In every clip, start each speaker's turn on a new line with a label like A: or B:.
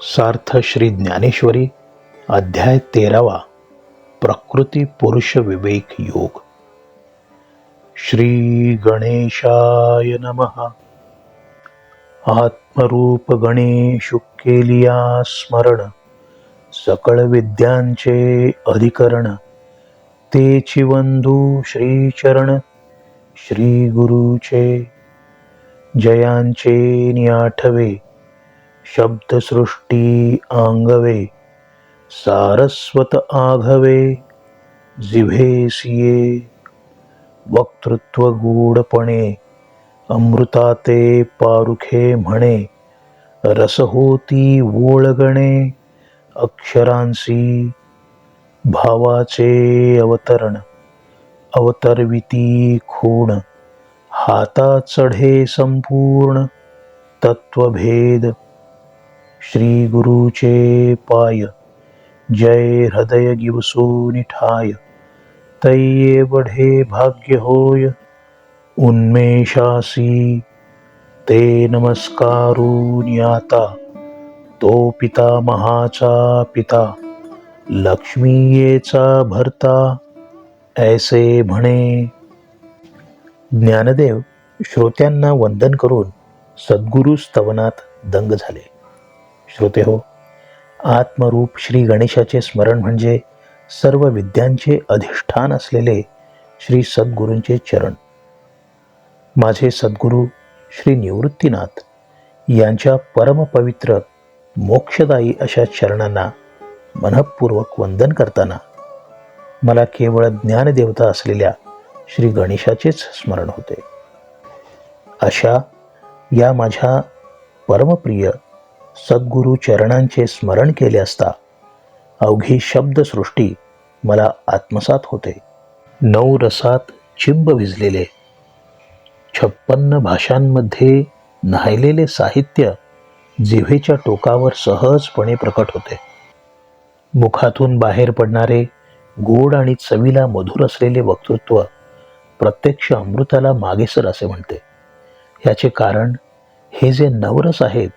A: सार्थ श्री ज्ञानेश्वरी अध्याय 13 प्रकृती पुरुष विवेक योग. श्री गणेशाय नमः. आत्मरूप गणेशु केलिया स्मरण, सकळ विद्यांचे अधिकरण. तेची वंदू श्रीचरण, श्री गुरुचे. जयांचे नियाठवे, शब्दसृष्टी आंगवे. सारस्वत आघवे, जिव्हेसिये. वक्तृत्व गूढपणे, अमृताते पारुखे म्हणे. रस होती वोळगणे, अक्षरांसी. भावाचे अवतरण, अवतरविती खूण. हाता चढे संपूर्ण, तत्वभेद. श्री गुरुचे पाय, जय हृदय गिवसोनि ठाय. तैये बढे भाग्य होय, उन्मेषासी. ते नमस्कारून आता, तो पिता महाचा पिता. लक्ष्मीयेचा भरता, ऐसे म्हणे. ज्ञानदेव श्रोत्यांना वंदन करून सद्गुरु स्तवनात दंग झाले. श्रोते हो, आत्मरूप श्री गणेशाचे स्मरण म्हणजे सर्व विद्यांचे अधिष्ठान असलेले श्री सद्गुरूंचे चरण. माझे सद्गुरू श्री निवृत्तीनाथ यांच्या परमपवित्र मोक्षदायी अशा चरणांना मनःपूर्वक वंदन करताना मला केवळ ज्ञानदेवता असलेल्या श्री गणेशाचेच स्मरण होते. अशा या माझ्या परमप्रिय सद्गुरु चरणांचे स्मरण केले असता अवघी शब्दसृष्टी मला आत्मसात होते. 9 रसात चिंब विजलेले, 56 भाषांमध्ये न्हायलेले साहित्य जिव्हेच्या टोकावर सहजपणे प्रकट होते. मुखातून बाहेर पडणारे गोड आणि चवीला मधुर असलेले वक्तृत्व प्रत्यक्ष अमृताला मागेसर असे म्हणते. याचे कारण हे जे नवरस आहेत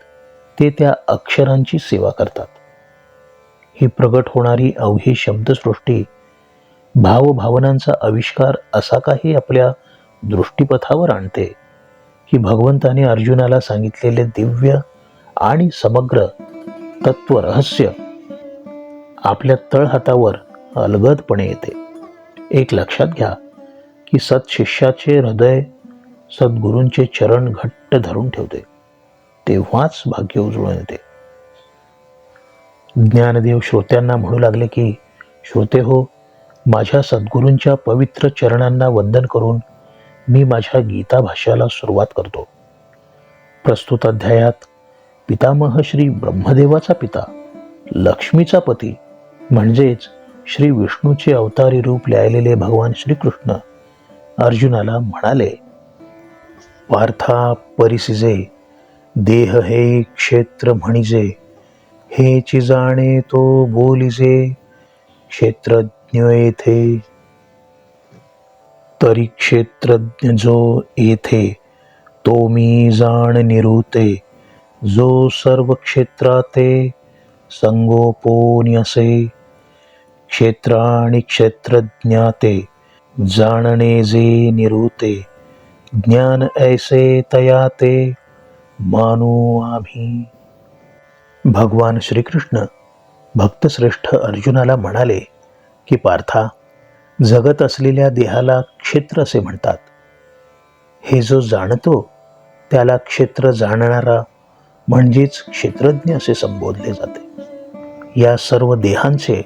A: ते त्या अक्षरांची सेवा करतात. ही प्रगट होणारी अवघी शब्दसृष्टी भावभावनांचा आविष्कार असा काही आपल्या दृष्टीपथावर आणते की भगवंताने अर्जुनाला सांगितलेले दिव्य आणि समग्र तत्वरहस्य आपल्या तळहातावर अलगदपणे येते. एक लक्षात घ्या की सत्शिष्याचे हृदय सद्गुरूंचे चरण घट्ट धरून ठेवते, तेव्हाच भाग्य उजळून येते. ज्ञानदेव श्रोत्यांना म्हणू लागले की, श्रोते हो, माझ्या सद्गुरूंच्या पवित्र चरणांना वंदन करून मी माझ्या गीता भाष्याला सुरुवात करतो. प्रस्तुत अध्यायात पितामह श्री ब्रह्मदेवाचा पिता, लक्ष्मीचा पती म्हणजेच श्री विष्णूचे अवतारी रूप ल्यालेले भगवान श्रीकृष्ण अर्जुनाला म्हणाले, पार्था परिसिजे, देह हे क्षेत्र म्हणिजे. हेची जाणे तो बोलिजे, क्षेत्रज्ञ येथे. तरी क्षेत्रज्ञ जो येथे, तो मी जाण निरूते. जो सर्व क्षेत्राते, संगोपोनी असे. क्षेत्र आणि क्षेत्रज्ञाते, जाणणे जे निरूते. ज्ञान ऐसे तयाते, मानू आम्ही. भगवान श्रीकृष्ण भक्तश्रेष्ठ अर्जुनाला म्हणाले की, पार्था, जगत असलेल्या देहाला क्षेत्र असे म्हणतात. हे जो जाणतो त्याला क्षेत्र जाणणारा म्हणजेच क्षेत्रज्ञ असे संबोधले जाते. या सर्व देहांचे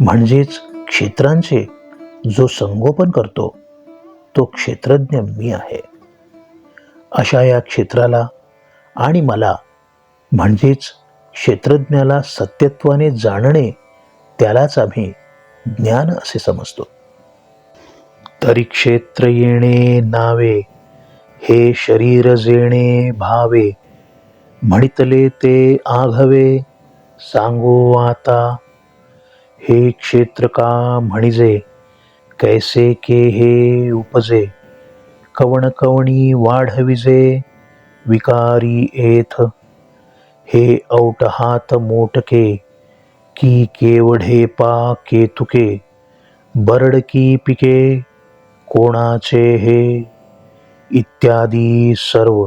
A: म्हणजेच क्षेत्रांचे जो संगोपन करतो तो क्षेत्रज्ञ मी आहे. अशा या क्षेत्राला आणि मला म्हणजेच क्षेत्रज्ञाला सत्यत्वाने जाणणे त्यालाच आम्ही ज्ञान असे समजतो. तरी क्षेत्र येणे नावे, हे शरीर जेणे भावे. म्हणितले ते आघवे, सांगो आता. हे क्षेत्र का म्हणिजे, कैसे के हे उपजे. कवण कवणी वाढविजे, विकारी एथ. हे औट हात मोटके, की केवढे पा केतुके, बरडकी पिके कोणाचे हे, इत्यादी सर्व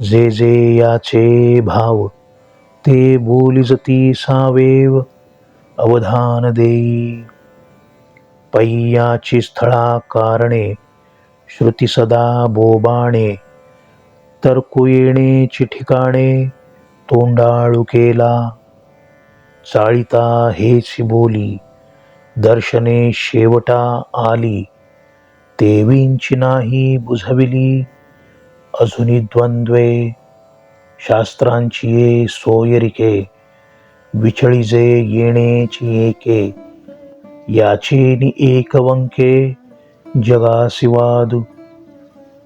A: जे जे याचे भाव, ते बोलिजती सावेव अवधान देई. पय्याची स्थळा कारणे, श्रुती सदा बोबाणे, तर्कु येणेची ठिकाणे, तोंडाळू केला. चाळिता हेच बोली, दर्शने शेवटा आली, देवींची नाही बुझविली अजुनी द्वंद्वे. शास्त्रांची ये सोयरिके, विचळिजे येणेची एके, याचेनी एक वंके, जगासी वादू.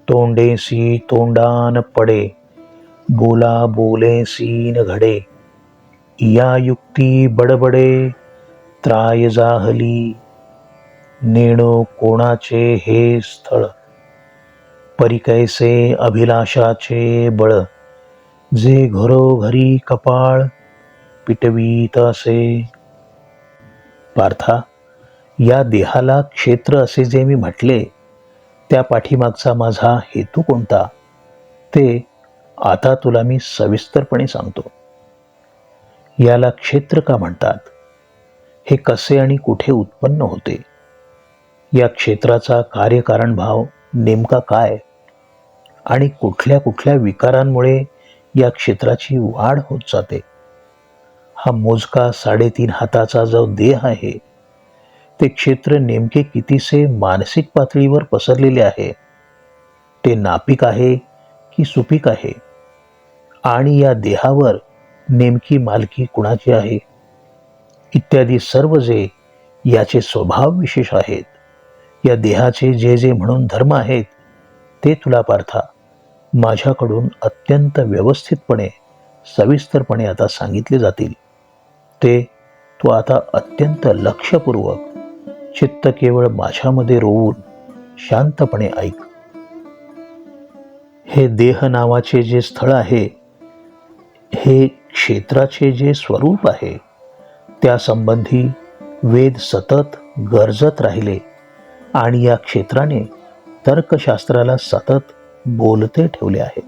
A: तोंडेसी तोंडान पडे, बोला बोलेसी न घडे, या युक्ती बडबडे, त्राय जाहली. नेणो कोणाचे हे स्थळ, परिकैसे अभिलाषाचे बळ, जे घरोघरी कपाळ पिटवीत असे. पार्था, या देहाला क्षेत्र असे जे मी म्हटले, त्या पाठीमागचा माझा हेतू कोणता, ते आता तुला मी सविस्तरपणे सांगतो. याला क्षेत्र का म्हणतात, हे कसे आणि कुठे उत्पन्न होते, या क्षेत्राचा कार्यकारण भाव नेमका काय, आणि कुठल्या कुठल्या विकारांमुळे या क्षेत्राची वाढ होत जाते. हा मोजका 3.5 हाताचा जो देह आहे, ते क्षेत्र नेमके कितीसे मानसिक पातळीवर पसरलेले आहे, ते नापिक आहे की सुपीक आहे, आणि या देहावर नेमकी मालकी कुणाची आहे, इत्यादी सर्व जे याचे स्वभाव विशेष आहेत, या देहाचे जे जे म्हणून धर्म आहेत, ते तुला पार्था माझ्याकडून अत्यंत व्यवस्थितपणे सविस्तरपणे आता सांगितले जातील. ते तू आता अत्यंत लक्षपूर्वक चित्त केवळ माझ्यामध्ये रोवून शांतपणे ऐक. हे देह नावाचे जे स्थळ आहे, हे क्षेत्राचे जे स्वरूप आहे, त्या संबंधी वेद सतत गरजत राहिले आणि या क्षेत्राने तर्कशास्त्राला सतत बोलते ठेवले आहे.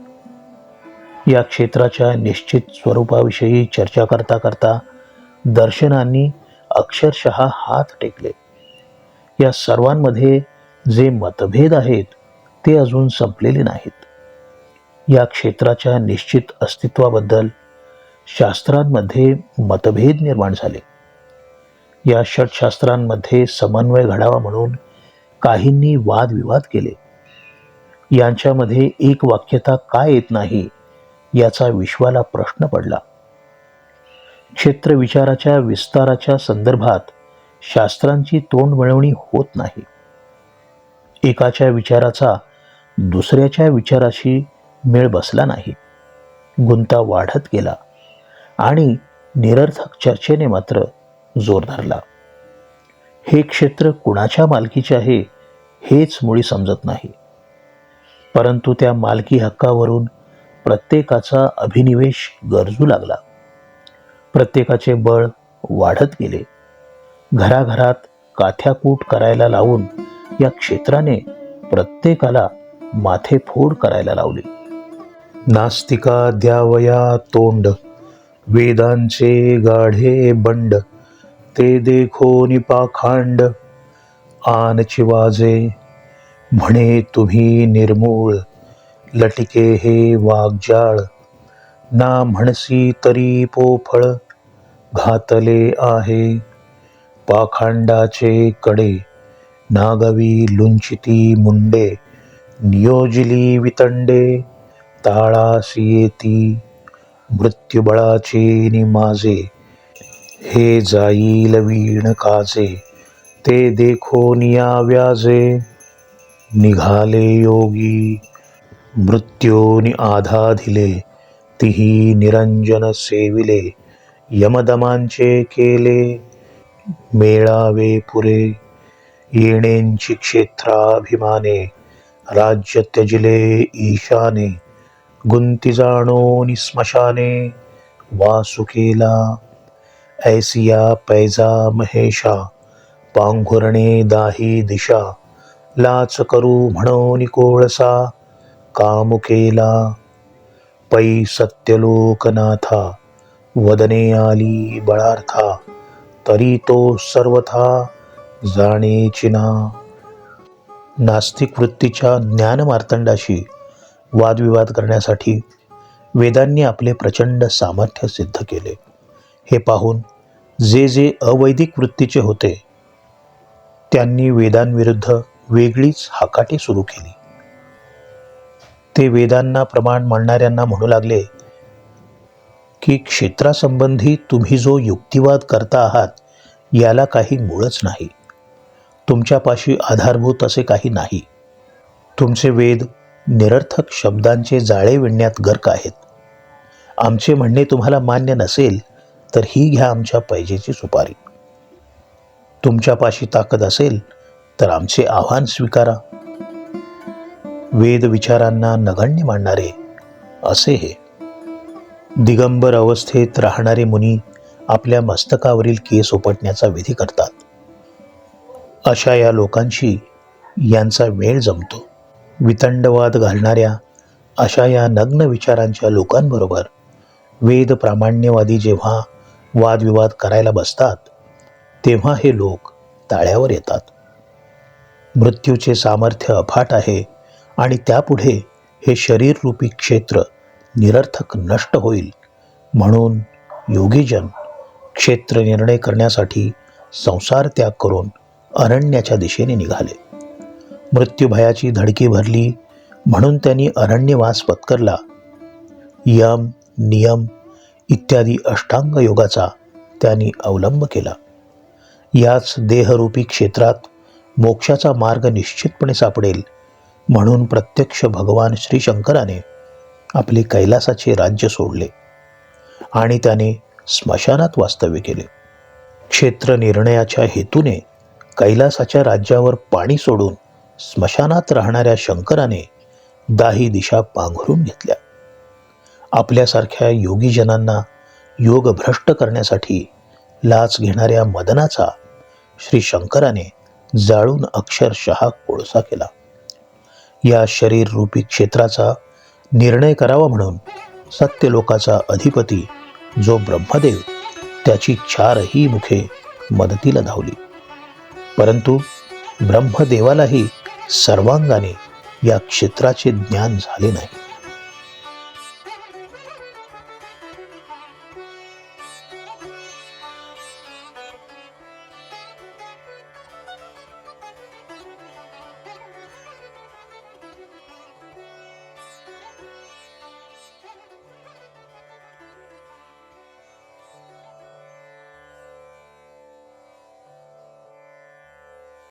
A: या क्षेत्राच्या निश्चित स्वरूपाविषयी चर्चा करता करता दर्शनांनी अक्षरशः हात टेकले. या सर्वांमध्ये जे मतभेद आहेत, ते अजून संपलेले नाहीत. या क्षेत्राच्या निश्चित अस्तित्वाबद्दल शास्त्रांमध्ये मतभेद निर्माण झाले. या षटशास्त्रांमध्ये समन्वय घडावा म्हणून काहींनी वादविवाद केले. यांच्यामध्ये एक वाक्यता काय येत नाही, याचा विश्वाला प्रश्न पडला. क्षेत्र विचाराच्या विस्ताराच्या संदर्भात शास्त्रांची तोंडवळवणी होत नाही. एकाच्या विचाराचा दुसऱ्याच्या विचाराशी मेळ बसला नाही. गुंता वाढत गेला आणि निरर्थक चर्चेने मात्र जोर धरला. हे क्षेत्र कुणाच्या मालकीचे आहे, हेच मुळी समजत नाही. परंतु त्या मालकी हक्कावरून प्रत्येकाचा अभिनिवेश गरजू लागला. प्रत्येकाचे बळ वाढत गेले. घराघरात काथ्याकूट करायला लावून या क्षेत्राने प्रत्येकाला माथेफोड करायला लावली. नास्तिका द्यावया तोंड, वेदांचे गाढे बंड, ते देखो निपाखांड, आनची वाजे, म्हणे तुम्ही निर्मूळ, लटिके हे वागजाळ, ना म्हणसी तरी पोफळ, घातले आहे. पाखांडाचे कडे, नागवी लुंचिती मुंडे, नियोजिली वितंडे, ताळासी येती, मृत्युबळाचे निमाजे, हे जाईल वीण काजे, ते देखो निया व्याजे. निघाले योगी, मृत्योनी आधा दिले, तिही निरंजन सेविले, यमदमांचे केले, मेळावे पुरे. येणेंची क्षेत्राभिमाने, राज्य त्यजिले ईशाने, गुंती जाणो निस्मशाने, वासुकेला. ऐसिया पैजा महेशा, पांघुरणे दाही दिशा. लाच करू म्हणून कोळसा, कामुकेला. पै सत्यलोकनाथा, वदने आली बळार्था. तरी तो सर्वथा जाणेचिना. नास्तिक वृत्तीच्या ज्ञानमार्तंडाशी वादविवाद करण्यासाठी वेदांनी आपले प्रचंड सामर्थ्य सिद्ध केले. हे पाहून जे जे अवैदिक वृत्तीचे होते त्यांनी वेदांविरुद्ध वेगळीच हाकाटी सुरू केली. ते वेदांना प्रमाण मानणाऱ्यांना म्हणू लागले की क्षेत्रासंबंधी तुम्ही जो युक्तिवाद करता आहात याला काही मूळच नाही. तुमच्यापाशी आधारभूत असे काही नाही. तुमचे वेद निरर्थक शब्दांचे जाळे विणण्यात गर्क आहेत. आमचे म्हणणे तुम्हाला मान्य नसेल तर ही घ्या आमच्या पैजेची सुपारी. तुमच्यापाशी ताकद असेल तर आमचे आव्हान स्वीकारा. वेद विचारांना नगण्य मानणारे असे हे. दिगंबर अवस्थेत राहणारे मुनी आपल्या मस्तकावरील केस उपटण्याचा विधी करतात. अशा या लोकांशी यांचा मेळ जमतो. वितंडवाद घालणाऱ्या अशा या नग्न विचारांच्या लोकांबरोबर वेद प्रामाण्यवादी जेव्हा वादविवाद करायला बसतात तेव्हा हे लोक ताळ्यावर येतात. मृत्यूचे सामर्थ्य अफाट आहे आणि त्यापुढे हे शरीररूपी क्षेत्र निरर्थक नष्ट होईल म्हणून योगीजन क्षेत्र निर्णय करण्यासाठी संसार त्याग करून अरण्याच्या दिशेने निघाले. मृत्यूभयाची धडकी भरली म्हणून त्यांनी अरण्यवास पत्करला. यम नियम इत्यादी अष्टांग योगाचा त्यांनी अवलंब केला. याच देहरूपी क्षेत्रात मोक्षाचा मार्ग निश्चितपणे सापडेल म्हणून प्रत्यक्ष भगवान श्री शंकराने आपले कैलासाचे राज्य सोडले आणि त्याने स्मशानात वास्तव्य केले. क्षेत्र निर्णयाच्या हेतूने कैलासाच्या राज्यावर पाणी सोडून स्मशानात राहणाऱ्या शंकराने दाही दिशा पांघरून घेतल्या. आपल्यासारख्या योगीजनांना योगभ्रष्ट करण्यासाठी लाच घेणाऱ्या मदनाचा श्री शंकराने जाळून अक्षरशः कोळसा केला. या शरीररूपी क्षेत्राचा निर्णय करावा म्हणून सत्यलोकाचा अधिपती जो ब्रह्मदेव त्याची 4ही मुखे मदतीला धावली. परंतु ब्रह्मदेवालाही सर्वांगाने या क्षेत्राचे ज्ञान झाले नाही.